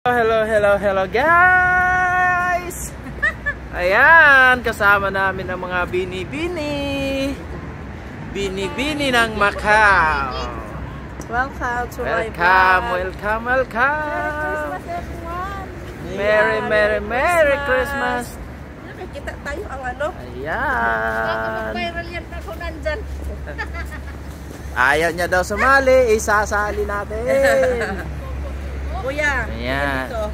Hello guys! Ayan, kasama namin ang mga bini ng Macau. Welcome to my Welcome. Christmas, everyone. Merry Christmas. Nakikita tayo ang ano. Ayan. Viral yan ako nandyan. Ayaw niya daw sumali, isasali natin. Kuya, Ayan. dito.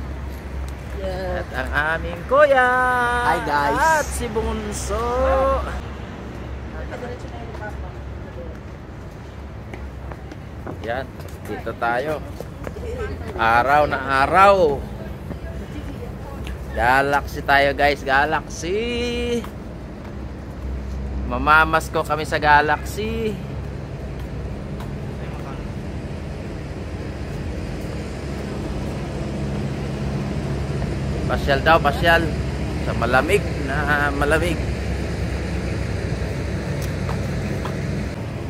Yeah. At ang aming kuya. Hi, guys. At si Bunso. Yan, dito tayo. Araw na araw. Galaxy tayo guys, Galaxy. Mamamasko kami sa Galaxy. Pasyal daw, pasyal. Sa malamig.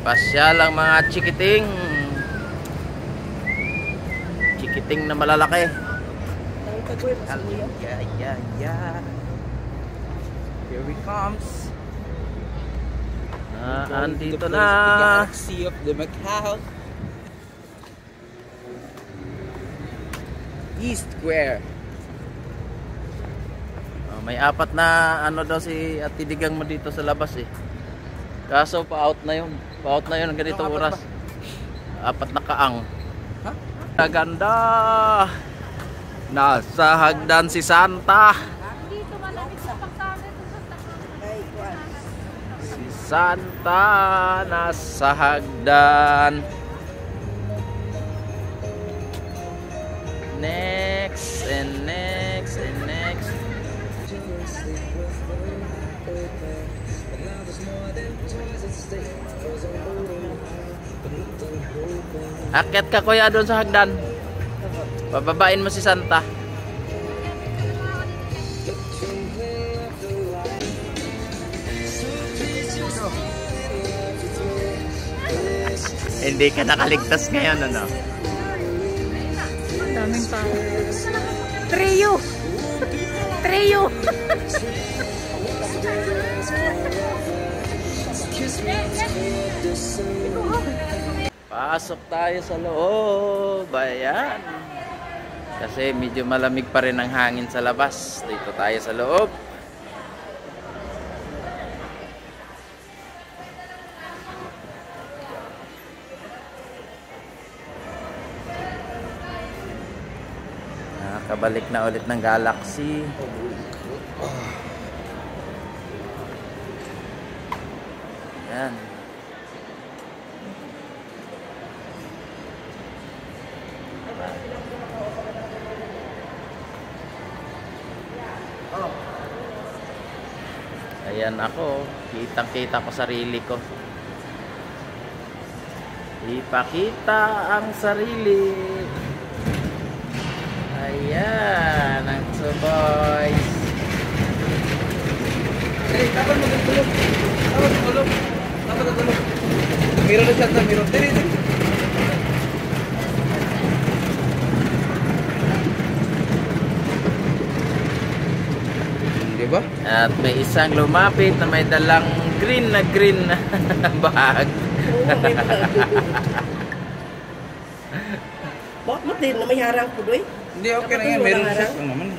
Pasyal ang mga chikiting. Chikiting na malalaki. Yeah. Here we comes. Andito na. Galaxy of the Macau. East Square. May apat na ano daw si Ate Digang mo dito sa labas eh. Kaso pa-out na yun. Pa-out na yun ang ganitong oras. Apat na kaang. Ha? Ganda. Nasa hagdan si Santa. Si Santa nasa hagdan. Next and next and next. Akyat ka kuya doon sa hagdan. Pababain mo si Santa. Hindi ka nakaligtas ngayon, ano? Daming tao. Trio! Pasok tayo sa loob. Ayan. Kasi medyo malamig pa rin ang hangin sa labas. Dito tayo sa loob. Nakabalik na ulit ng Galaxy. Ayan. Ayan ako, kitang-kita ko sarili ko. Ipakita ang sarili. Ayan, ang two boys. Hey, kapan magtulog? Kapan magtulog? Miro na siya, miro. Dili. Diba? At may isang lumapit na may dalang green na bag. Oo, may bag. Bakit mo din na may harang ko doy? Hindi, okay na yan. Meron siya lang naman.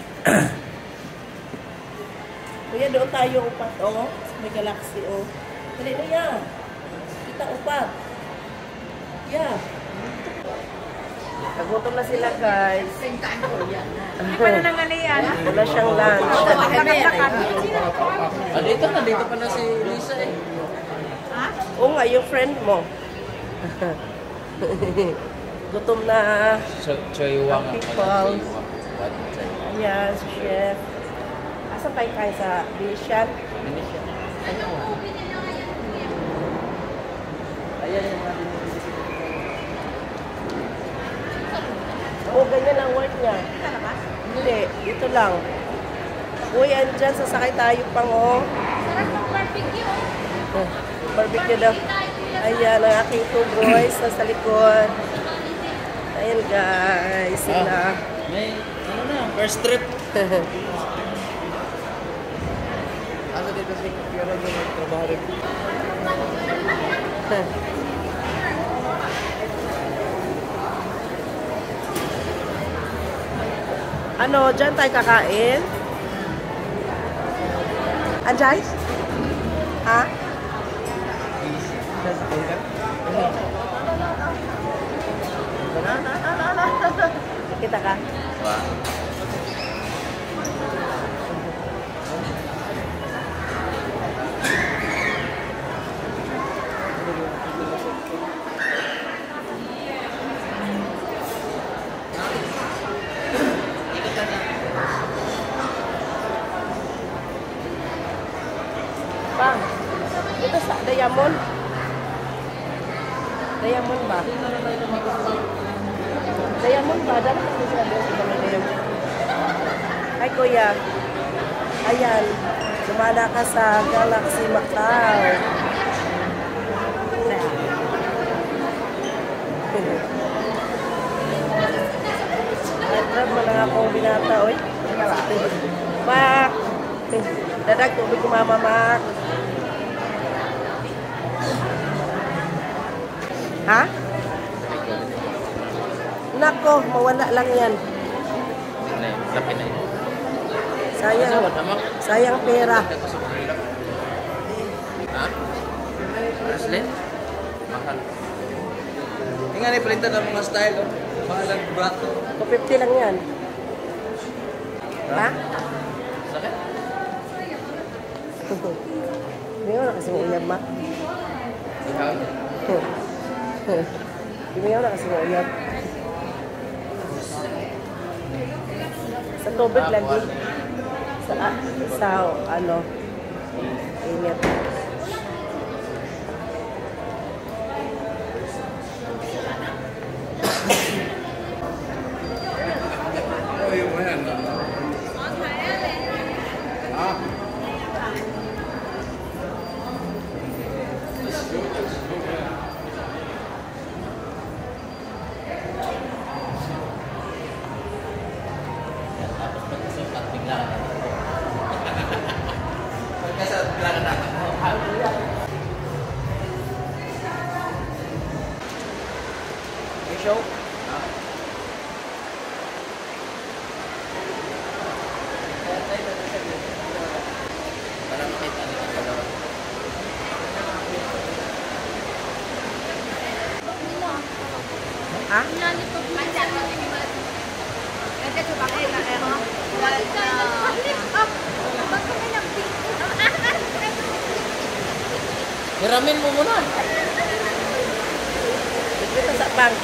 Kuya, doon tayo upat, oh. May Galaxy, oh. Dali na yan. Kita upat. Yeah. Nagutom na sila, guys. Hindi pa na nang yan. Wala siyang lunch. Dito pa na si Lisa eh. Oo nga, yung friend mo. Gutom na. Choy Wang ang People. Ayan, si Chef. Asan tayo kain sa Venetian? Ayan yung mga Oo, ganyan ang work niya. Hindi, ito lang. Uy, andyan, sasakay tayo pang, oh. Sarap ng barbecue. Barbecue daw. Ayan, ang aking two boys nasa likod. Ayan guys, sila. May First trip. Asa dito si Kira yung trabaho rin. Ano, dyan tayo kakain? Anjay? Ha? Kita ka? Wah. Bang, ito sa Diamond. Diamond ba? Diamond ba? Dapat ko siya doon sa mga Diamond. Ay, kuya. Ayan. Sumala ka sa Galaxy Macau. Natrap mo lang akong binata, oy. Mak! Dadag tubig ko, Mama Mak. Ha? Nako, mawala lang yan. Laki na yun. Sayang. Sawat naman. Sayang pera. Ha? Aslen? Mahal. Tingnan ni palitan ng mga style, oh. Mahalang brato. 250 lang yan. Ha? Sakit? Ngayon na kasi mo uyab, Ma. Ihaw? Ngayon na kasi mo uyab. Sa tubig lagi. Sa ano, init. Oh, yung yan. Ah. Tapos pagkasukat bigla. Pagkasukat bigla ka na. May show? Para makita nila ang dalawa. Ha? Hiramin mo muna. Dito sa bang.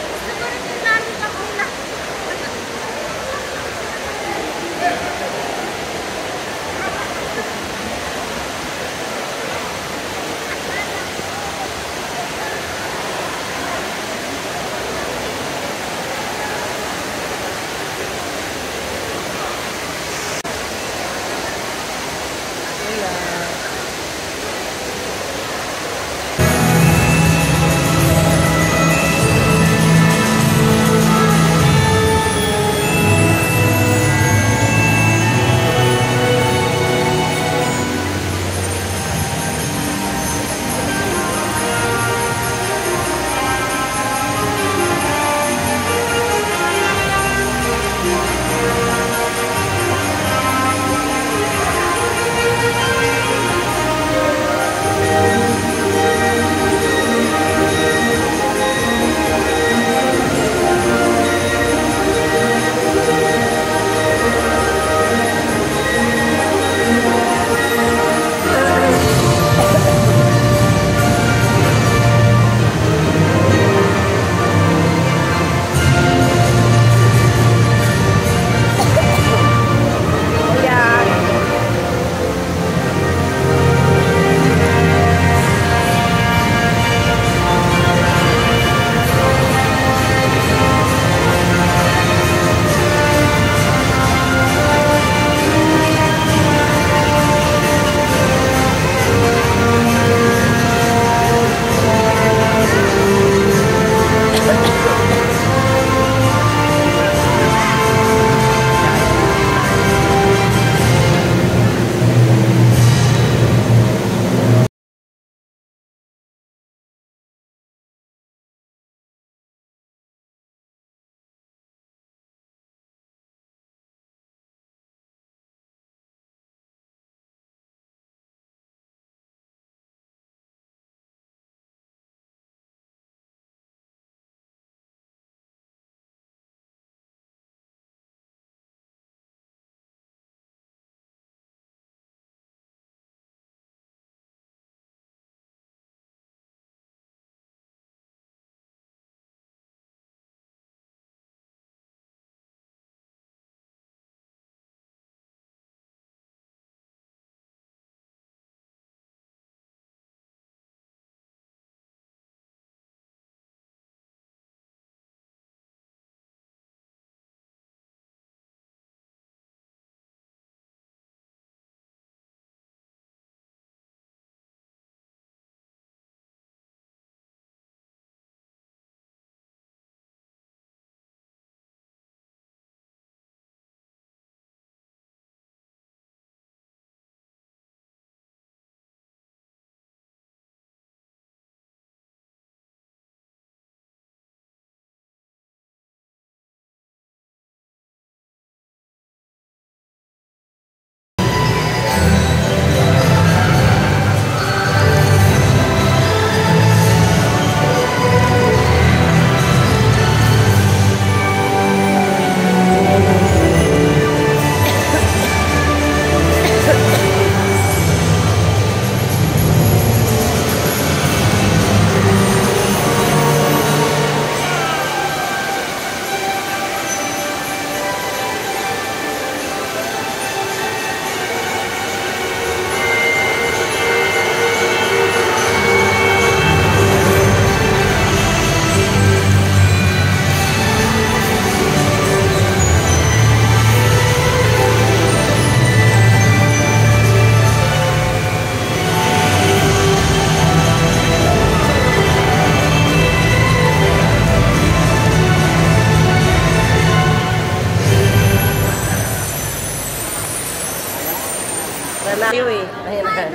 Sana yun eh. Ayan na.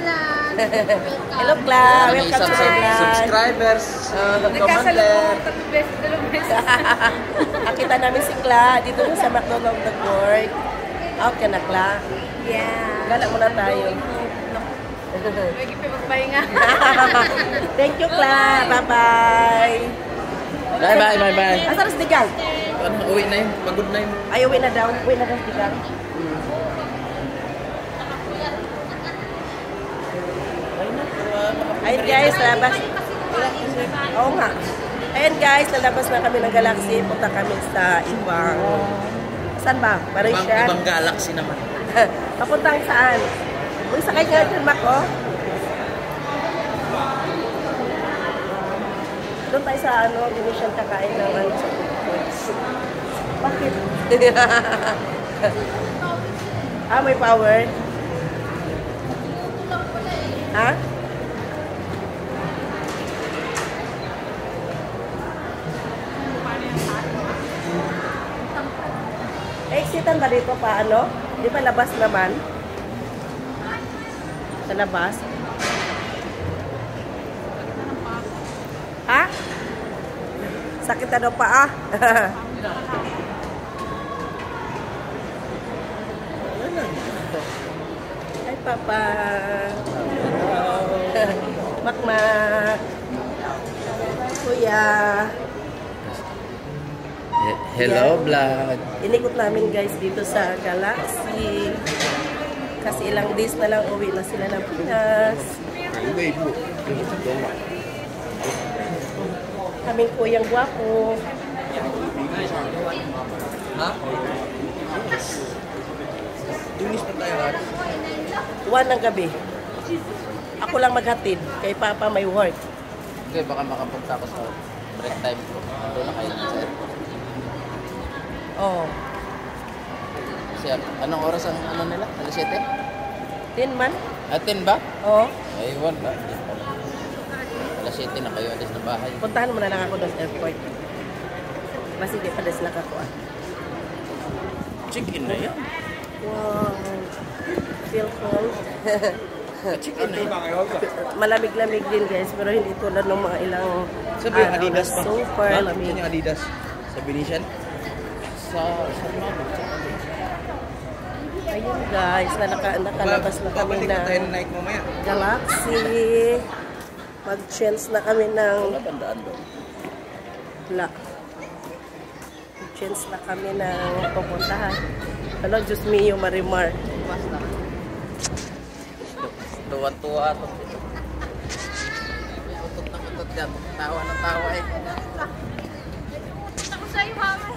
Hello, Cla. Welcome to the vlog. Subscribers. Nagkasalubong, tatlong beses, dalawang beses. Nakita namin si Cla dito sa McDonald's Nag-work. Out ka na, Cla. Yeah. Gala muna tayo. Lagi pa magpahinga. Thank you, Cla. Bye-bye. Bye. Asa na si Digang? Uwi na yun. Pagod na yun. Ay, uwi na daw. Uwi na daw si Digang. Ayun guys, labas. Oo nga. Ayun guys, lalabas na kami ng Galaxy. Punta kami sa ibang... Saan ba? Marishan? Ibang galaxy naman. Papuntang saan? Uy, sakay nga dyan, Mac, oh. Doon tayo sa ano, Venetian kakain ng ano sa food courts. Bakit? May power? Ha? Exitan ba dito pa ano? Di ba labas naman? Sa labas? Ha? Sakit na daw pa ah. Ay papa. Makmak. Kuya. Hello, vlog. Inikot namin guys dito sa Galaxy. Kasi ilang days na lang uwi na sila ng Pinas. Kaming kuyang gwapo. Ha? Tunis pa tayo, Ars. 1 ng gabi. Ako lang maghatid. Kay Papa may work. Okay, baka makapunta ako sa break time ko. Doon na kayo sa airport. Oh. Kasi anong oras ang ano nila? Alas 7? 10 man? Atin ba? Oh. Ay, wala. Alas 7 na kayo alis ng bahay. Puntahan mo na lang ako doon sa airport. Mas hindi pa desla ka ko ah. Chicken na yan. Wow. Feel cold. Chicken na yan. Malamig-lamig din guys, pero hindi tulad ng mga ilang Sabi yung Adidas pa. super Ha? lamig. Saan yung Adidas? Sa Venetian? Sa Mabot. Ayun guys, nakalabas na kami Babalik na na tayo ng night mamaya. Galaxy. Mag-change na kami ng Wala bandaan doon. wala. Mag-change na kami ng pupuntahan. Hello, Diyos mio, Marimar. Tuwa-tuwa ito. Utot na utot yan. Tawa ng tawa eh. Ako sa'yo, mama.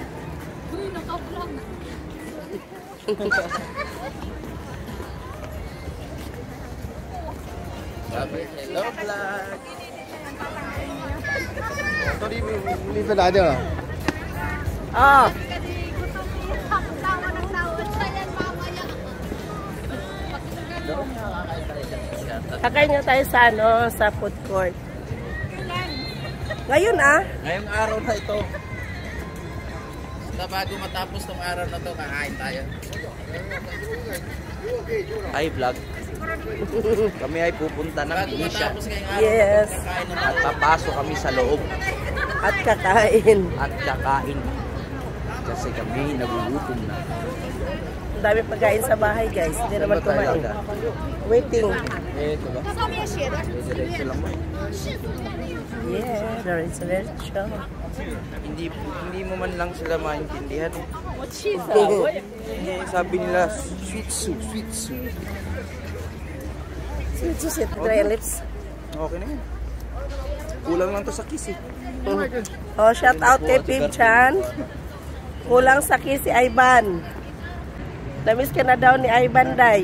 Uy, naka-vlog. Sabi, hello vlog. Ah, Tawa ng tawa. Sayan, mamaya. kakain nga tayo sa ano, sa food court. Ngayon ah. Ngayong araw na ito. Basta bago matapos tong araw na to, kakain tayo. Hi, vlog. Kami ay pupunta ng Bago Venetian. matapos ngayong araw Yes. na to, kakain na At tayo. papasok kami sa loob At kakain. at kakain. Kasi kami nagugutom na. Ang dami pagkain sa bahay guys. Hindi naman Ano ba tayo, kumain. Ada? Waiting. Eh, ito ba? Diretso lang ba? Yeah, there is a virtual. Hindi mo man lang sila maintindihan. Sabi nila, sweet soup, sweet soup. Sweet susit, dry lips. Okay na yan. Kulang lang to sa kiss eh. Oh, shout out kay Pim Chan. Kulang sa kiss si Ivan. Namiss ka na daw ni Ivan Day.